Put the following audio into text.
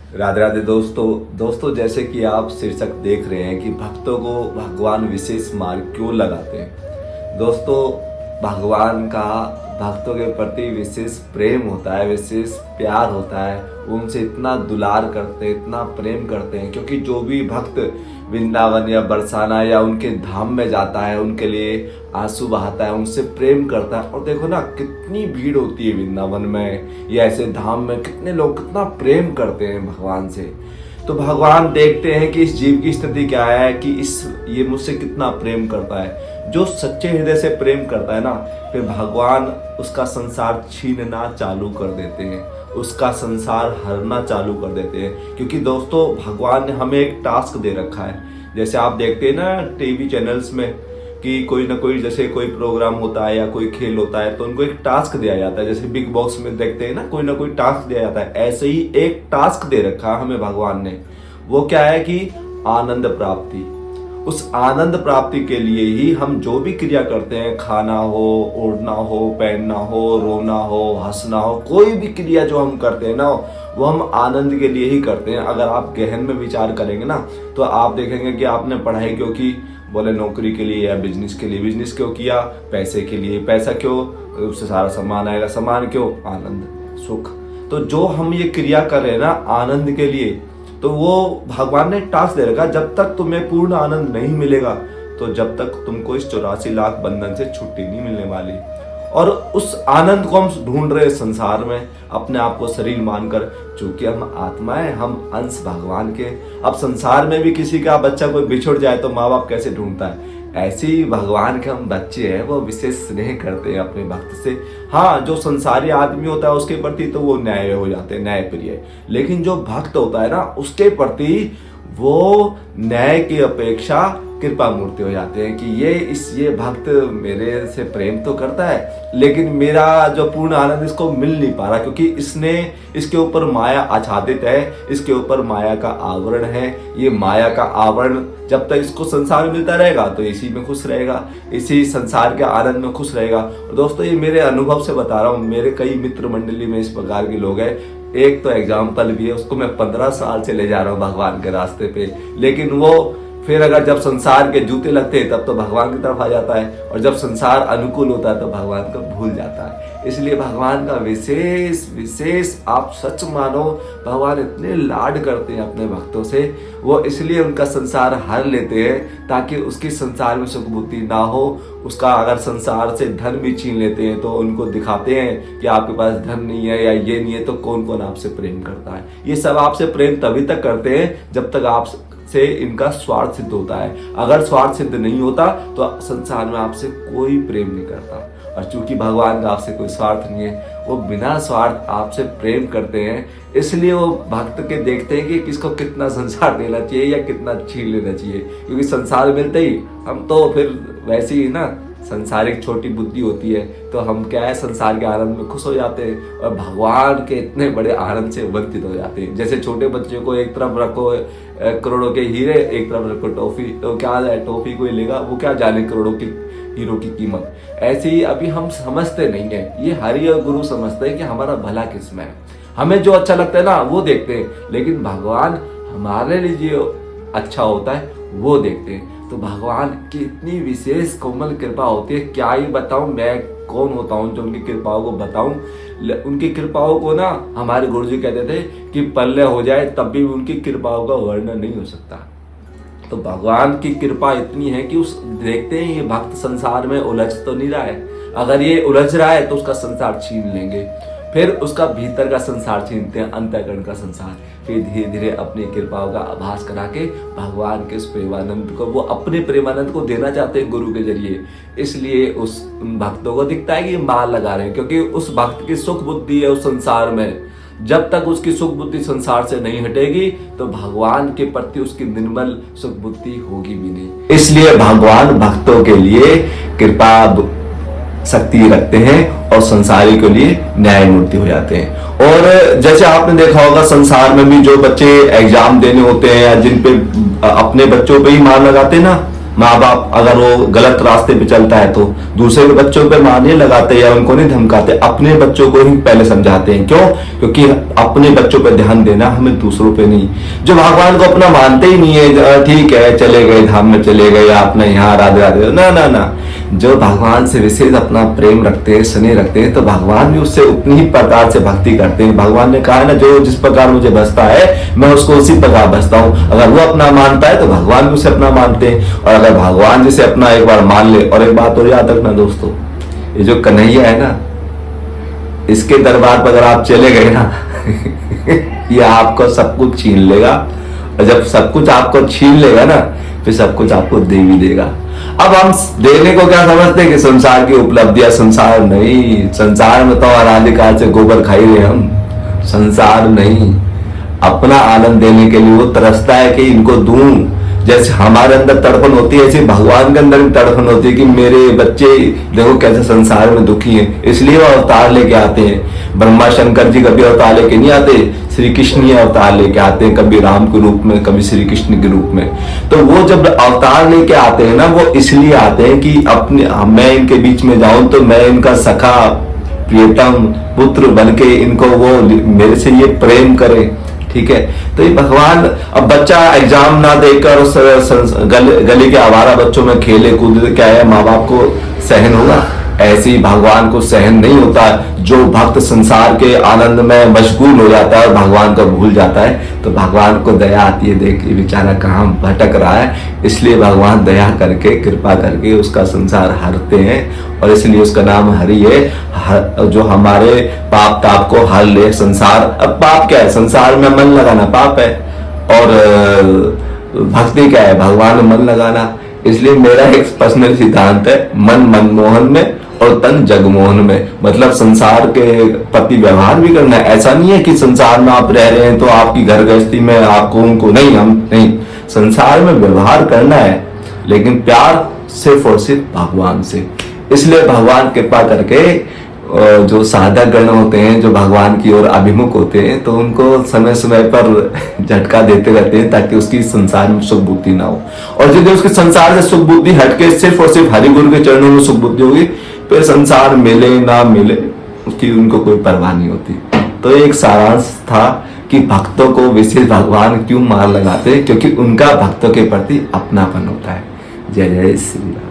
राधे राधे दोस्तों जैसे कि आप शीर्षक देख रहे हैं कि भक्तों को भगवान विशेष मार्ग क्यों लगाते हैं। दोस्तों, भगवान का भक्तों के प्रति विशेष प्रेम होता है, विशेष प्यार होता है। उनसे इतना दुलार करते हैं, इतना प्रेम करते हैं, क्योंकि जो भी भक्त वृंदावन या बरसाना या उनके धाम में जाता है, उनके लिए आंसू बहाता है, उनसे प्रेम करता है। और देखो ना, कितनी भीड़ होती है वृंदावन में या ऐसे धाम में, कितने लोग कितना प्रेम करते हैं भगवान से। तो भगवान देखते हैं कि इस जीव की स्थिति क्या है, कि ये मुझसे कितना प्रेम करता है। जो सच्चे हृदय से प्रेम करता है ना, फिर भगवान उसका संसार छीनना चालू कर देते हैं, उसका संसार हरना चालू कर देते हैं। क्योंकि दोस्तों, भगवान ने हमें एक टास्क दे रखा है। जैसे आप देखते हैं ना टीवी चैनल्स में कि कोई ना कोई, जैसे कोई प्रोग्राम होता है या कोई खेल होता है तो उनको एक टास्क दिया जाता है। जैसे बिग बॉस में देखते हैं ना कोई टास्क दिया जाता है, ऐसे ही एक टास्क दे रखा है हमें भगवान ने। वो क्या है कि आनंद प्राप्ति। उस आनंद प्राप्ति के लिए ही हम जो भी क्रिया करते हैं, खाना हो, ओढ़ना हो, पहनना हो, रोना हो, हंसना हो, कोई भी क्रिया जो हम करते हैं ना, वो हम आनंद के लिए ही करते हैं। अगर आप गहन में विचार करेंगे ना, तो आप देखेंगे कि आपने पढ़ाई क्यों की, बोले नौकरी के लिए या बिजनेस के लिए। बिजनेस क्यों किया, पैसे के लिए। पैसा क्यों, उससे सारा सामान आएगा। सामान क्यों, आनंद, सुख। तो जो हम ये क्रिया कर रहे हैं ना आनंद के लिए, तो वो भगवान ने टास्क दे रखा। जब तक तुम्हें पूर्ण आनंद नहीं मिलेगा, तो जब तक तुमको इस 84 लाख बंधन से छुट्टी नहीं मिलने वाली। और उस आनंद को हम ढूंढ रहे हैं संसार में, अपने आप को शरीर मानकर। चूंकि हम आत्मा है, हम अंश भगवान के। अब संसार में भी किसी का बच्चा कोई बिछुड़ जाए तो माँ बाप कैसे ढूंढता है, ऐसे ही भगवान के हम बच्चे हैं, वो विशेष स्नेह करते हैं अपने भक्त से। हाँ, जो संसारी आदमी होता है उसके प्रति तो वो न्याय हो जाते हैं, न्याय प्रिय। लेकिन जो भक्त होता है ना, उसके प्रति वो न्याय की अपेक्षा कृपा मूर्ति हो जाते हैं। कि ये भक्त मेरे से प्रेम तो करता है, लेकिन मेरा जो पूर्ण आनंद इसको मिल नहीं पा रहा, क्योंकि इसके ऊपर माया आच्छादित है, इसके ऊपर माया का आवरण है। ये माया का आवरण जब तक इसको संसार में मिलता रहेगा तो इसी में खुश रहेगा, इसी संसार के आनंद में खुश रहेगा। और दोस्तों, ये मेरे अनुभव से बता रहा हूँ, मेरे कई मित्र मंडली में इस प्रकार के लोग हैं। एक तो एग्जाम्पल भी है, उसको मैं 15 साल से ले जा रहा हूँ भगवान के रास्ते पे, लेकिन वो फिर अगर जब संसार के जूते लगते हैं तब तो भगवान की तरफ आ जाता है, और जब संसार अनुकूल होता है तो भगवान को भूल जाता है। इसलिए भगवान का विशेष आप सच मानो, भगवान इतने लाड करते हैं अपने भक्तों से। वो इसलिए उनका संसार हर लेते हैं ताकि उसकी संसार में सुख बुद्धि ना हो। उसका अगर संसार से धन भी छीन लेते हैं तो उनको दिखाते हैं कि आपके पास धन नहीं है या ये नहीं है, तो कौन कौन आपसे प्रेम करता है। ये सब आपसे प्रेम तभी तक करते हैं जब तक आप से इनका स्वार्थ सिद्ध होता है। अगर स्वार्थ सिद्ध नहीं होता तो संसार में आपसे कोई प्रेम नहीं करता। और चूंकि भगवान का आपसे कोई स्वार्थ नहीं है, वो बिना स्वार्थ आपसे प्रेम करते हैं। इसलिए वो भक्त के देखते हैं कि किसको कितना संसार देना चाहिए या कितना छीन लेना चाहिए। क्योंकि संसार मिलते ही हम तो फिर वैसे ही ना, संसारिक छोटी बुद्धि होती है, तो हम क्या है, संसार के आनंद में खुश हो जाते हैं और भगवान के इतने बड़े आनंद से वंचित हो जाते हैं। जैसे छोटे बच्चे को एक तरफ रखो करोड़ों के हीरे, एक तरफ रखो टॉफी, तो क्या है, टॉफी कोई लेगा, वो क्या जाने करोड़ों की हीरो की कीमत। ऐसे ही अभी हम समझते नहीं है, ये हरि और गुरु समझते हैं कि हमारा भला किसमें है, हमें जो अच्छा लगता है ना वो देखते हैं, लेकिन भगवान हमारे लिए जो अच्छा होता है वो देखते हैं। तो भगवान की इतनी विशेष कोमल कृपा होती है, क्या ही बताऊं, मैं कौन होता हूं जो उनकी कृपाओं को बताऊं। उनकी कृपाओं को ना हमारे गुरुजी कहते थे कि पल्ले हो जाए तब भी उनकी कृपाओं का वर्णन नहीं हो सकता। तो भगवान की कृपा इतनी है कि उस देखते हैं ये भक्त संसार में उलझ तो नहीं रहा है। अगर ये उलझ रहा है तो उसका संसार छीन लेंगे, फिर उसका भीतर का संसार छीनते हैं, अंतःकरण का संसार। फिर धीरे धीरे अपनी कृपाओं का आभास करा के भगवान के उस प्रेमानंद को, वो अपने प्रेमानंद को देना चाहते हैं गुरु के जरिए। इसलिए उन भक्तों को दिखता है कि ये माल लगा रहे हैं, क्योंकि उस भक्त की सुख बुद्धि है उस संसार में। जब तक उसकी सुख बुद्धि संसार से नहीं हटेगी तो भगवान के प्रति उसकी निर्मल सुख बुद्धि होगी भी नहीं। इसलिए भगवान भक्तों के लिए कृपा शक्ति रखते हैं और संसारी के लिए न्यायमूर्ति हो जाते हैं। और जैसे आपने देखा होगा, संसार में भी जो बच्चे एग्जाम देने होते हैं या जिन पे अपने बच्चों पे ही मान लगाते हैं ना, माँ बाप अगर वो गलत रास्ते पे चलता है तो दूसरे के बच्चों पे मार नहीं लगाते या उनको नहीं धमकाते, अपने बच्चों को ही पहले समझाते हैं। क्यों? क्योंकि अपने बच्चों पे ध्यान देना, हमें दूसरों पे नहीं। जो भगवान को अपना मानते ही नहीं है, ठीक है चले गए धाम में चले गए या अपने यहाँ राधे राधे, ना ना ना। जो भगवान से विशेष अपना प्रेम रखते हैं, स्नेह रखते हैं, तो भगवान भी उससे उतनी ही प्रकार से भक्ति करते हैं। भगवान ने कहा है ना, जो जिस प्रकार मुझे बसता है मैं उसको उसी प्रकार बसता हूँ। अगर वो अपना मानता है तो भगवान भी उसे अपना मानते हैं, और अगर भगवान जिसे अपना एक बार मान ले। और एक बात और याद रखना दोस्तों, ये जो कन्हैया है ना, इसके दरबार पर अगर आप चले गए ना ये आपको सब कुछ छीन लेगा, और जब सब कुछ आपको छीन लेगा ना, फिर सब कुछ आपको दे भी देगा। अब हम देने को क्या समझते हैं कि संसार की उपलब्धियां, संसार नहीं। संसार में तो अनादिकाल से गोबर खाई रहे हम, संसार नहीं। अपना आनंद देने के लिए वो तरसता है कि इनको दूं। जैसे हमारे अंदर तड़पन होती है, ऐसे भगवान के अंदर भी तड़पन होती है कि मेरे बच्चे देखो कैसे संसार में दुखी हैं, इसलिए वो अवतार लेके आते हैं। ब्रह्मा शंकर जी कभी अवतार लेके नहीं आते, श्री कृष्ण ही अवतार लेके आते हैं, कभी राम के रूप में, कभी श्री कृष्ण के रूप में। तो वो जब अवतार लेके आते हैं ना, वो इसलिए आते हैं कि अपने मैं इनके बीच में जाऊं तो मैं इनका सखा प्रियतम पुत्र बनके इनको वो मेरे से ये प्रेम करे, ठीक है। तो ये भगवान, अब बच्चा एग्जाम ना देकर गली के आवारा बच्चों में खेले कूदे, क्या है माँ बाप को सहन होगा? ऐसे ही भगवान को सहन नहीं होता। जो भक्त संसार के आनंद में मशगूल हो जाता है और भगवान को भूल जाता है, तो भगवान को दया आती है, देख ये बेचारा कहाँ भटक रहा है, इसलिए भगवान दया करके कृपा करके उसका संसार हरते हैं। और इसलिए उसका नाम हरि है, जो हमारे पाप ताप को हर ले। संसार, अब पाप क्या है? संसार में मन लगाना पाप है, और भक्ति क्या है? भगवान में मन लगाना। इसलिए मेरा एक पर्सनल सिद्धांत है, मन मनमोहन में और तन जगमोहन में। मतलब संसार के प्रति व्यवहार भी करना है। ऐसा नहीं है कि संसार में आप रह रहे हैं तो आपकी घर गृहस्थी में आपको उनको नहीं, हम नहीं, संसार में व्यवहार करना है, लेकिन प्यार सिर्फ और सिर्फ भगवान से। इसलिए भगवान कृपा करके जो साधक गण होते हैं, जो भगवान की ओर अभिमुख होते हैं, तो उनको समय समय पर झटका देते रहते हैं ताकि उसकी संसार में सुख बुद्धि ना हो। और यदि उसके संसार से सुख बुद्धि हटके सिर्फ और सिर्फ हरि गुरु के चरणों में सुख बुद्धि होगी, फिर संसार मिले ना मिले उसकी उनको कोई परवाह नहीं होती। तो एक सारांश था कि भक्तों को विशेष भगवान क्यों मार लगाते हैं, क्योंकि उनका भक्तों के प्रति अपनापन होता है। जय जय श्री राम।